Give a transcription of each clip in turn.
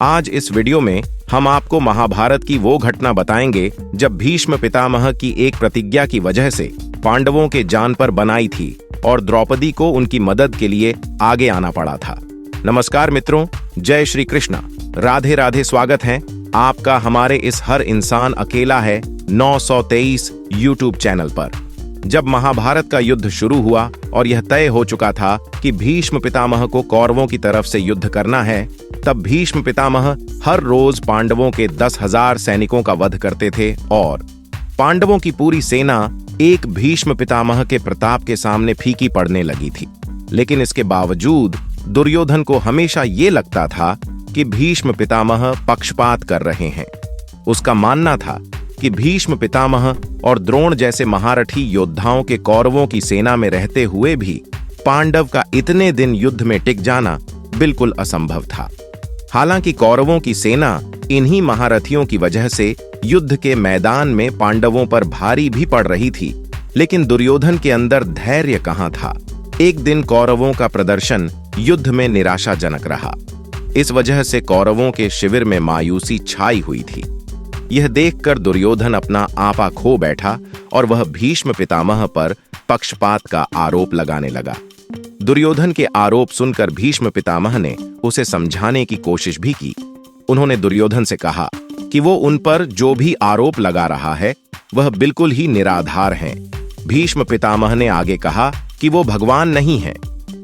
आज इस वीडियो में हम आपको महाभारत की वो घटना बताएंगे जब भीष्म पितामह की एक प्रतिज्ञा की वजह से पांडवों के जान पर बनाई थी और द्रौपदी को उनकी मदद के लिए आगे आना पड़ा था। नमस्कार मित्रों, जय श्री कृष्णा, राधे राधे। स्वागत है आपका हमारे इस हर इंसान अकेला है 923 यूट्यूब चैनल पर। जब महाभारत का युद्ध शुरू हुआ और यह तय हो चुका था कि भीष्म पितामह को कौरवों की तरफ से युद्ध करना है, तब भीष्म पितामह हर रोज पांडवों के 10,000 सैनिकों का वध करते थे और पांडवों की पूरी सेना एक भीष्म पितामह के प्रताप के सामने फीकी पड़ने लगी थी। लेकिन इसके बावजूद दुर्योधन को हमेशा ये लगता था कि भीष्म पितामह पक्षपात कर रहे हैं। उसका मानना था कि भीष्म पितामह और द्रोण जैसे महारथी योद्धाओं के कौरवों की सेना में रहते हुए भी पांडव का इतने दिन युद्ध में टिक जाना बिल्कुल असंभव था। हालांकि कौरवों की सेना इन्हीं महारथियों की वजह से युद्ध के मैदान में पांडवों पर भारी भी पड़ रही थी, लेकिन दुर्योधन के अंदर धैर्य कहां था। एक दिन कौरवों का प्रदर्शन युद्ध में निराशाजनक रहा। इस वजह से कौरवों के शिविर में मायूसी छाई हुई थी। यह देखकर दुर्योधन अपना आपा खो बैठा और वह भीष्म पितामह पर पक्षपात का आरोप लगाने लगा। दुर्योधन के आरोप सुनकर भीष्म पितामह ने उसे समझाने की कोशिश भी की। उन्होंने दुर्योधन से कहा कि वो उन पर जो भी आरोप लगा रहा है वह बिल्कुल ही निराधार हैं। भीष्म पितामह ने आगे कहा कि वो भगवान नहीं है,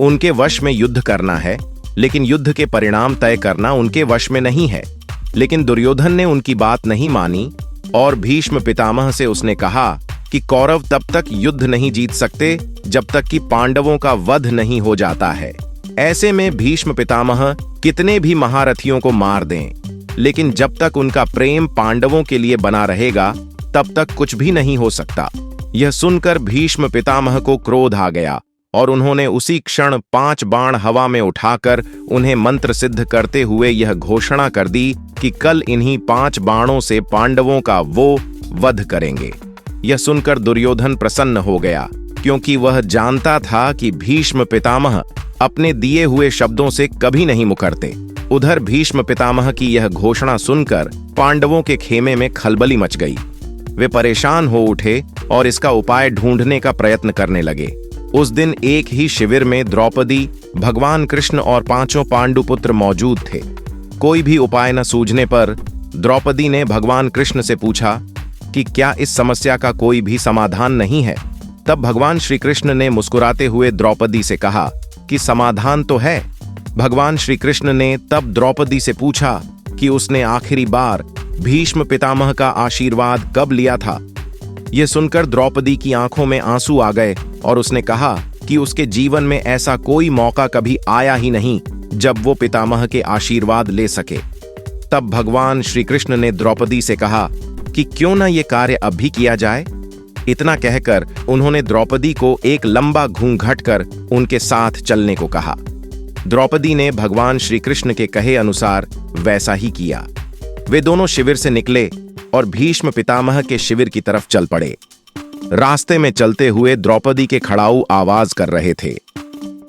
उनके वश में युद्ध करना है, लेकिन युद्ध के परिणाम तय करना उनके वश में नहीं है। लेकिन दुर्योधन ने उनकी बात नहीं मानी और भीष्म पितामह से उसने कहा कि कौरव तब तक युद्ध नहीं जीत सकते जब तक कि पांडवों का वध नहीं हो जाता है। ऐसे में भीष्म पितामह कितने भी महारथियों को मार दें, लेकिन जब तक उनका प्रेम पांडवों के लिए बना रहेगा तब तक कुछ भी नहीं हो सकता। यह सुनकर भीष्म पितामह को क्रोध आ गया और उन्होंने उसी क्षण 5 बाण हवा में उठाकर उन्हें मंत्र सिद्ध करते हुए यह घोषणा कर दी कि कल इन्हीं 5 बाणों से पांडवों का वो वध करेंगे। यह सुनकर दुर्योधन प्रसन्न हो गया, क्योंकि वह जानता था कि भीष्म पितामह अपने दिए हुए शब्दों से कभी नहीं मुकरते। उधर भीष्म पितामह की यह घोषणा सुनकर पांडवों के खेमे में खलबली मच गई। वे परेशान हो उठे और इसका उपाय ढूंढने का प्रयत्न करने लगे। उस दिन एक ही शिविर में द्रौपदी, भगवान कृष्ण और 5 पांडुपुत्र मौजूद थे। कोई भी उपाय न सूझने पर द्रौपदी ने भगवान कृष्ण से पूछा कि क्या इस समस्या का कोई भी समाधान नहीं है। तब भगवान श्री कृष्ण ने मुस्कुराते हुए द्रौपदी से कहा कि समाधान तो है। भगवान श्री कृष्ण ने तब द्रौपदी से पूछा कि उसने आखिरी बार भीष्म पितामह का आशीर्वाद कब लिया था। यह सुनकर द्रौपदी की आंखों में आंसू आ गए और उसने कहा कि उसके जीवन में ऐसा कोई मौका कभी आया ही नहीं जब वो पितामह के आशीर्वाद ले सके। तब भगवान श्री कृष्ण ने द्रौपदी से कहा कि क्यों ना ये कार्य अब भी किया जाए। इतना कहकर उन्होंने द्रौपदी को एक लंबा घूंघट कर उनके साथ चलने को कहा। द्रौपदी ने भगवान श्री कृष्ण के कहे अनुसार वैसा ही किया। वे दोनों शिविर से निकले और भीष्म पितामह के शिविर की तरफ चल पड़े। रास्ते में चलते हुए द्रौपदी के खड़ाऊ आवाज कर रहे थे।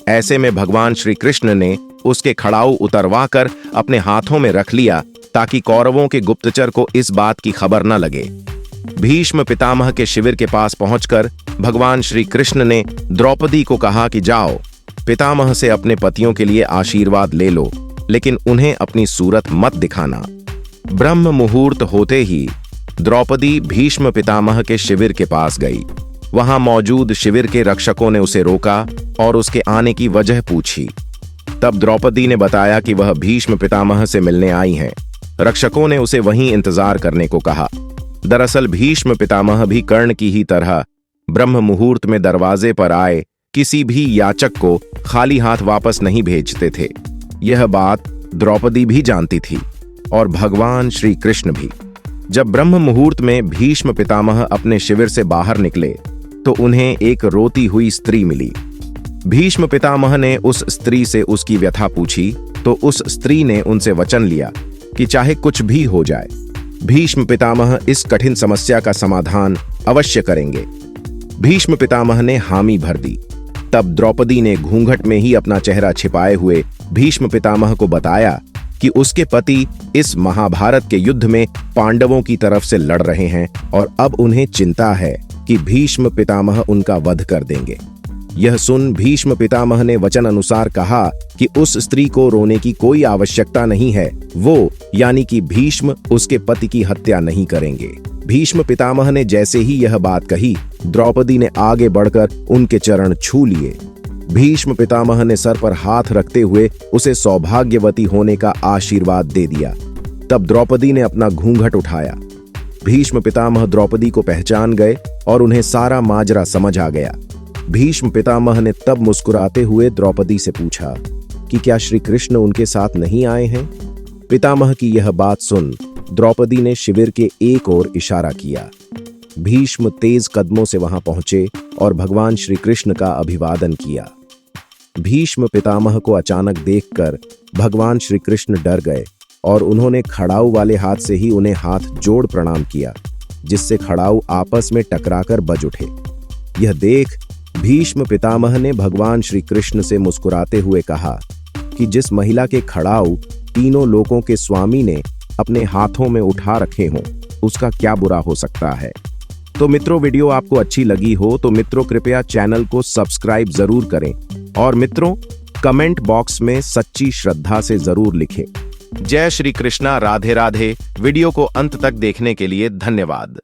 ऐसे में भगवान श्री कृष्ण ने उसके खड़ाऊ उतरवाकर अपने हाथों में रख लिया ताकि कौरवों के गुप्तचर को इस बात की खबर न लगे। भीष्म पितामह के शिविर के पास पहुंचकर भगवान श्री कृष्ण ने द्रौपदी को कहा कि जाओ, पितामह से अपने पतियों के लिए आशीर्वाद ले लो, लेकिन उन्हें अपनी सूरत मत दिखाना। ब्रह्म मुहूर्त होते ही द्रौपदी भीष्म पितामह के शिविर के पास गई। वहां मौजूद शिविर के रक्षकों ने उसे रोका और उसके आने की वजह पूछी। तब द्रौपदी ने बताया कि वह भीष्म पितामह से मिलने आई हैं। रक्षकों ने उसे वहीं इंतजार करने को कहा। दरअसल भीष्म पितामह भी कर्ण की ही तरह ब्रह्म मुहूर्त में दरवाजे पर आए किसी भी याचक को खाली हाथ वापस नहीं भेजते थे। यह बात द्रौपदी भी जानती थी और भगवान श्री कृष्ण भी। जब ब्रह्म मुहूर्त में भीष्म पितामह अपने शिविर से बाहर निकले तो उन्हें एक रोती हुई स्त्री मिली। भीष्म पितामह ने उस स्त्री से उसकी व्यथा पूछी तो उस स्त्री ने उनसे वचन लिया कि चाहे कुछ भी हो जाए, भीष्म पितामह इस कठिन समस्या का समाधान अवश्य करेंगे। भीष्म पितामह ने हामी भर दी। तब द्रौपदी ने घूंघट में ही अपना चेहरा छिपाए हुए भीष्म पितामह को बताया कि उसके पति इस महाभारत के युद्ध में पांडवों की तरफ से लड़ रहे हैं और अब उन्हें चिंता है कि भीष्म पितामह उनका वध कर देंगे। यह सुन भीष्म पितामह ने वचन अनुसार कहा कि उस स्त्री को रोने की कोई आवश्यकता नहीं है, वो यानी कि भीष्म उसके पति की हत्या नहीं करेंगे। भीष्म पितामह ने जैसे ही यह बात कही, द्रौपदी ने आगे बढ़कर उनके चरण छू लिए। भीष्म पितामह ने सर पर हाथ रखते हुए उसे सौभाग्यवती होने का आशीर्वाद दे दिया। तब द्रौपदी ने अपना घूंघट उठाया। भीष्म पितामह द्रौपदी को पहचान गए और उन्हें सारा माजरा समझ आ गया। भीष्म पितामह ने तब मुस्कुराते हुए द्रौपदी से पूछा कि क्या श्री कृष्ण उनके साथ नहीं आए हैं। पितामह की यह बात सुन द्रौपदी ने शिविर के एक ओर इशारा किया। भीष्म तेज कदमों से वहां पहुंचे और भगवान श्री कृष्ण का अभिवादन किया। भीष्म पितामह को अचानक देखकर भगवान श्री कृष्ण डर गए और उन्होंने खड़ाऊ वाले हाथ से ही उन्हें हाथ जोड़ प्रणाम किया, जिससे खड़ाऊ आपस में टकराकर बज उठे। यह देख भीष्म पितामह ने भगवान श्री कृष्ण से मुस्कुराते हुए कहा कि जिस महिला के खड़ाऊ तीनों लोकों के स्वामी ने अपने हाथों में उठा रखे हों, उसका क्या बुरा हो सकता है। तो मित्रों, वीडियो आपको अच्छी लगी हो तो मित्रों कृपया चैनल को सब्सक्राइब जरूर करें और मित्रों कमेंट बॉक्स में सच्ची श्रद्धा से जरूर लिखें। जय श्री कृष्णा, राधे राधे। वीडियो को अंत तक देखने के लिए धन्यवाद।